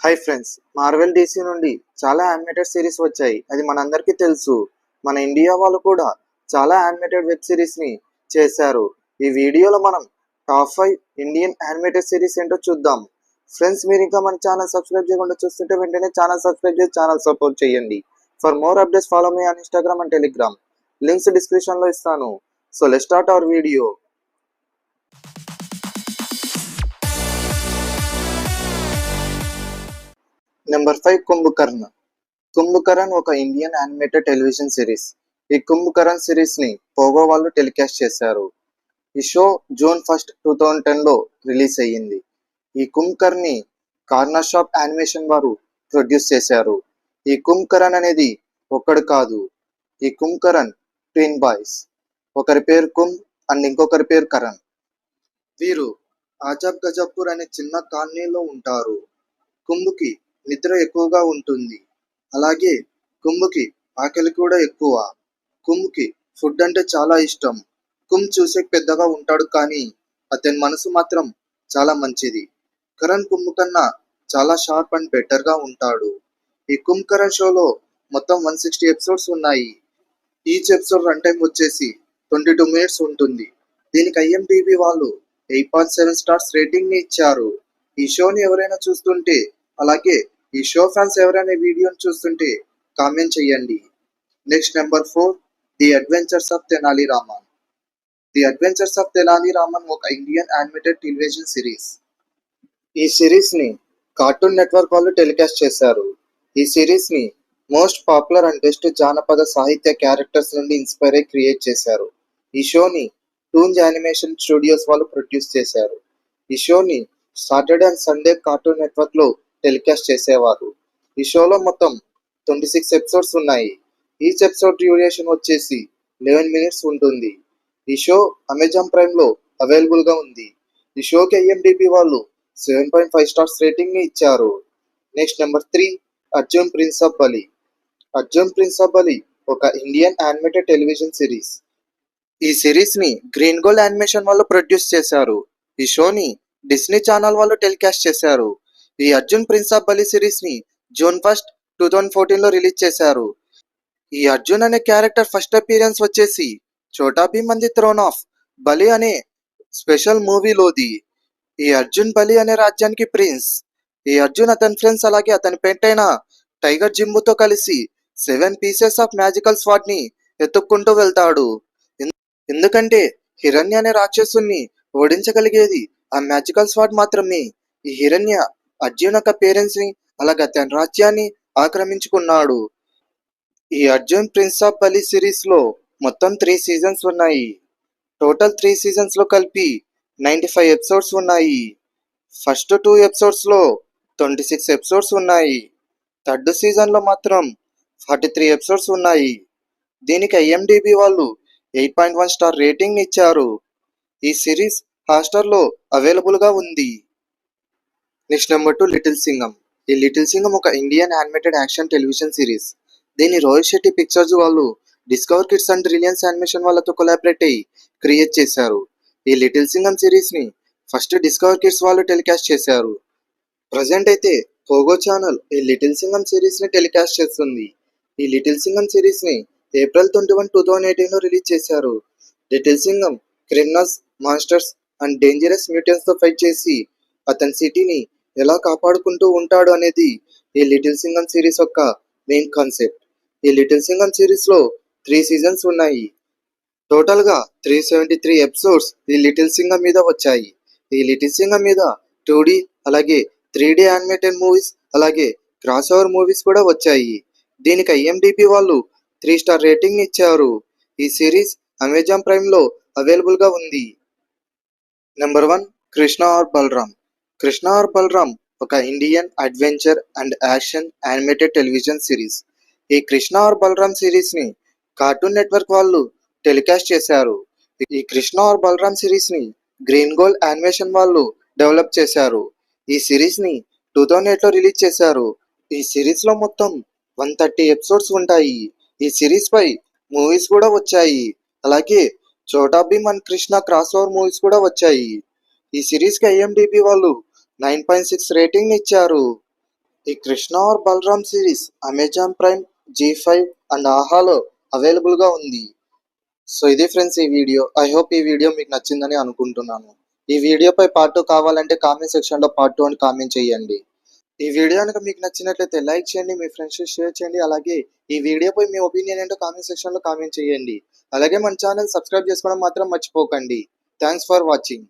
Hi friends, Marvel DC నుండి చాలా animated series వచ్చాయి. అది మనందరికీ తెలుసు. మన ఇండియా వాళ్ళు కూడా చాలా యానిమేటెడ్ వెబ్ సిరీస్ని చేశారు. ఈ వీడియోలో మనం టాప్ 5 ఇండియన్ యానిమేటెడ్ సిరీస్ ఏంటో చూద్దాం. ఫ్రెండ్స్, మీరు ఇంకా మన ఛానల్ సబ్స్క్రైబ్ చేయకుండా చూస్తుంటే వెంటనే ఛానల్ సబ్స్క్రైబ్ చేసి ఛానల్ సపోర్ట్ చేయండి. For more updates follow me on Instagram and Telegram. Links డిస్క్రిప్షన్లో ఇస్తాను. So let's start our video. Number 5, Kumbhakarna. Kumbhakaran ఒక ఇండియన్ యానిమేటెడ్ టెలివిజన్ సిరీస్. ఈ కుంభకరణ్ సిరీస్ ని పోగో వాళ్ళు టెలికాస్ట్ చేశారు. ఈ షో జూన్ 1, 2010లో రిలీజ్ అయ్యింది. ఈ కుంభకరణ్ ని కార్నర్ షాప్ యానిమేషన్ వారు ప్రొడ్యూస్ చేశారు. ఈ కుంభకరణ్ అనేది ఒక్కడు కాదు. ఈ కుంభకరణ్ ట్విన్ బాయ్స్. ఒకరి పేరు కుంభ్ అండ్ ఇంకొకరి పేరు కరణ్. వీరు ఆజాబ్ గజాపూర్ అనే చిన్న కాలనీలో ఉంటారు. కుంభుకి నిద్ర ఎక్కువగా ఉంటుంది. అలాగే కుంభుకి ఆకలి కూడా ఎక్కువ. కుంభుకి ఫుడ్ అంటే చాలా ఇష్టం. కుంభ్ చూసే పెద్దగా ఉంటాడు, కానీ అతని మనసు మాత్రం చాలా మంచిది. కరణ్ కుంభ్ కన్నా చాలా షార్ప్ అండ్ బెటర్ గా ఉంటాడు. ఈ కుంభకరణ్ షోలో మొత్తం 160 ఎపిసోడ్స్ ఉన్నాయి. ఈచ్ ఎపిసోడ్ రన్ టైం వచ్చేసి 22 మినిట్స్ ఉంటుంది. దీనికి ఐఎండిబి వాళ్ళు 8.7 స్టార్స్ రేటింగ్ ని ఇచ్చారు. ఈ షోని ఎవరైనా చూస్తుంటే, అలాగే ఈ షో ఫ్యాన్స్ ఎవరైనా వీడియోని చూస్తుంటే కామెంట్ చేయండి. Next number 4, the adventures of Tenali Raman. The adventures of Tenali Raman ఒక ఇండియన్ యానిమేటెడ్ టెలివిజన్ సిరీస్. ఈ సిరీస్ ని కార్టూన్ నెట్వర్క్ వాళ్ళు టెలికాస్ట్ చేశారు. ఈ సిరీస్ ని మోస్ట్ పాపులర్ అండ్ బెస్ట్ జానపద సాహిత్య క్యారెక్టర్స్ నుండి ఇన్స్పైర్ అయి క్రియేట్ చేశారు. ఈ షోని టూన్స్ యానిమేషన్ స్టూడియోస్ వాళ్ళు ప్రొడ్యూస్ చేశారు. ఈ షోని Saturday and Sunday cartoon network లో టెలికాస్ట్ చేసేవారు. ఈ షోలో మొత్తం 26 ఎపిసోడ్స్ ఉన్నాయి. ఈచ్ ఎపిసోడ్ డ్యూరేషన్ వచ్చేసి 11 మినిట్స్ ఉంటుంది. ఈ షో అమెజాన్ ప్రైమ్ లో అవైలబుల్ గా ఉంది. ఈ షోకి ఐఎండిబి వాళ్ళు 7.5 స్టార్స్ రేటింగ్ ని ఇచ్చారు. Next number 3, Arjun prince of Bali. Arjun prince of Bali ఒక ఇండియన్ యానిమేటెడ్ టెలివిజన్ సిరీస్. ఈ సిరీస్ ని గ్రీన్ గోల్డ్ యానిమేషన్ వాళ్ళు ప్రొడ్యూస్ చేశారు. ఈ షోని డిస్నీ ఛానల్ వాళ్ళు టెలికాస్ట్ చేశారు. ఈ Arjun prince of Bali series ని జూన్ 1, 2014లో రిలీజ్ చేశారు. ఈ అర్జున్ అనే క్యారెక్టర్ ఫస్ట్ అపీరియన్స్ వచ్చేసి Chhota Bheem and the throne of Bali అనే స్పెషల్ మూవీలోది. ఈ అర్జున్ బలి అనే రాజ్యానికి ప్రిన్స్. ఈ అర్జున్ అతని ఫ్రెండ్స్ అలాగే అతని పెట్ అయిన టైగర్ జింబుతో కలిసి 7 పీసెస్ ఆఫ్ మ్యాజికల్ స్వాడ్ ని ఎత్తుక్కుంటూ వెళ్తాడు. ఎందుకంటే హిరణ్య అనే రాక్షసుని ఓడించగలిగేది ఆ మ్యాజికల్ స్వాడ్ మాత్రమే. ఈ హిరణ్య అర్జున్ యొక్క పేరెంట్స్ ని అలాగే తన రాజ్యాన్ని ఆక్రమించుకున్నాడు. ఈ Arjun prince of Bali series లో మొత్తం 3 సీజన్స్ ఉన్నాయి. టోటల్ 3 సీజన్స్ లో కలిపి 95 ఎపిసోడ్స్ ఉన్నాయి. ఫస్ట్ 2 ఎపిసోడ్స్ లో 26 ఎపిసోడ్స్ ఉన్నాయి. థర్డ్ సీజన్ లో మాత్రం 43 ఎపిసోడ్స్ ఉన్నాయి. దీనికి ఐఎండిబి వాళ్ళు 8.1 స్టార్ రేటింగ్ ఇచ్చారు. ఈ సిరీస్ హాట్‌స్టార్ లో అవైలబుల్ గా ఉంది. Next number 2, little Singham. ఈ లిటిల్ సింగం ఒక Indian animated action television series. దీన్ని రోహిత్ శెట్టి పిక్చర్స్ వాళ్ళు Discover Kids and Reliance Animation వాళ్ళతో కొలాబరేట్ అయ్యి క్రియేట్ చేశారు. ఈ లిటిల్ సింగం సిరీస్ ని ఫస్ట్ డిస్కవర్ కిడ్స్ వాళ్ళు టెలికాస్ట్ చేశారు. ప్రజెంట్ అయితే పోగో ఛానల్ ఈ లిటిల్ సింగం సిరీస్ ని టెలికాస్ట్ చేస్తుంది. ఈ లిటిల్ సింగం సిరీస్ ని ఏప్రిల్ 21, 2018లో రిలీజ్ చేశారు. Little Singham criminals, monsters and dangerous mutants తో ఫైట్ చేసి అతని సిటీని ఎలా కాపాడుకుంటూ ఉంటాడు అనేది ఈ లిటిల్ సింగం సిరీస్ యొక్క మెయిన్ కాన్సెప్ట్. ఈ లిటిల్ సింగం సిరీస్ లో 3 సీజన్స్ ఉన్నాయి. టోటల్ గా 373 ఎపిసోడ్స్ ఈ లిటిల్ సింగం మీద వచ్చాయి. ఈ లిటిల్ సింగం మీద 2D అలాగే 3D యానిమేటెడ్ మూవీస్ అలాగే క్రాస్ ఓవర్ మూవీస్ కూడా వచ్చాయి. దీనికి ఐఎండిబి వాళ్ళు 3 స్టార్ రేటింగ్ ఇచ్చారు. ఈ సిరీస్ అమెజాన్ ప్రైమ్ లో అవైలబుల్ గా ఉంది. నెంబర్ 1, కృష్ణ ఆర్ బలరామ్. కృష్ణ ఆర్ బలరామ్ ఒక Indian adventure and action animated television series. ఈ కృష్ణ ఆర్ బలరామ్ సిరీస్ ని కార్టూన్ నెట్వర్క్ వాళ్ళు టెలికాస్ట్ చేశారు. ఈ కృష్ణ ఆర్ బలరామ్ సిరీస్ ని గ్రీన్ గోల్డ్ యానిమేషన్ వాళ్ళు డెవలప్ చేశారు. ఈ సిరీస్ ని 2008లో రిలీజ్ చేశారు. ఈ సిరీస్ లో మొత్తం 130 ఎపిసోడ్స్ ఉంటాయి. ఈ సిరీస్ పై మూవీస్ కూడా వచ్చాయి. అలాగే Chhota Bheem and Krishna crossover movies కూడా వచ్చాయి. ఈ సిరీస్ కి ఐఎండిబి వాళ్ళు 9.6 రేటింగ్ ఇచ్చారు. ఈ Krishna aur Balram series Amazon Prime, జీ5 అండ్ ఆహాలో అవైలబుల్గా ఉంది. సో ఇది ఫ్రెండ్స్ ఈ వీడియో. ఐ హోప్ ఈ వీడియో మీకు నచ్చిందని అనుకుంటున్నాను. ఈ వీడియోపై పార్ట్ 2 కావాలంటే కామెంట్ సెక్షన్లో పార్ట్ 2 అని కామెంట్ చేయండి. ఈ వీడియో కనుక మీకు నచ్చినట్లయితే లైక్ చేయండి, మీ ఫ్రెండ్స్కి షేర్ చేయండి. అలాగే ఈ వీడియోపై మీ ఒపీనియన్ ఏంటో కామెంట్ సెక్షన్లో కామెంట్ చేయండి. అలాగే మన ఛానల్ సబ్స్క్రైబ్ చేసుకోవడం మాత్రం మర్చిపోకండి. Thanks for watching.